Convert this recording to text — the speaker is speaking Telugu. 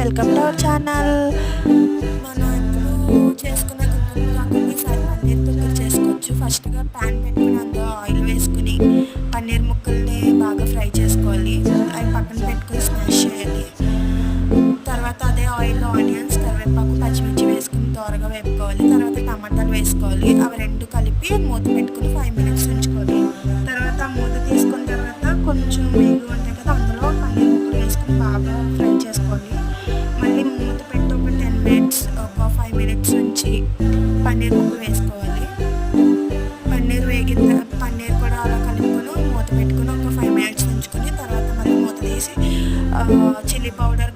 Welcome to our channel. మనం ఎప్పుడు చేసుకునే కుకింగ్ కాకుండా ఈసారి పన్నీర్ కుక్కర్ చేసుకోవచ్చు. ఫస్ట్గా ప్యాన్ పెట్టుకుని అందులో ఆయిల్ వేసుకుని పన్నీర్ ముక్కల్ని బాగా ఫ్రై చేసుకోవాలి. అవి పక్కన పెట్టుకుని స్మాష్ చేయాలి. తర్వాత అదే ఆయిల్లో ఆనియన్స్, కరివేపాకు, పచ్చిమిర్చి వేసుకుని త్వరగా వేపుకోవాలి. తర్వాత టమాటాలు వేసుకోవాలి. అవి రెండు కలిపి మూత పెట్టుకుని 5 minutes ఉంచుకోవాలి. తర్వాత మూత తీసుకున్న తర్వాత కొంచెం వేగు ఉంటాయి కదా, అందులో పన్నీర్ ముక్కలు వేసుకుని బాగా ఫ్రై చేసుకోవాలి. మళ్ళీ మూత పెట్టి ఒక 10 minutes, ఒక 5 minutes ఉంచి పన్నీర్ ముక్కలు వేసుకోవాలి. పన్నీర్ కూడా అలా కలుపుకొని మూత పెట్టుకుని ఒక 5 minutes ఉంచుకొని తర్వాత మళ్ళీ మూత తీసి చిల్లీ పౌడర్,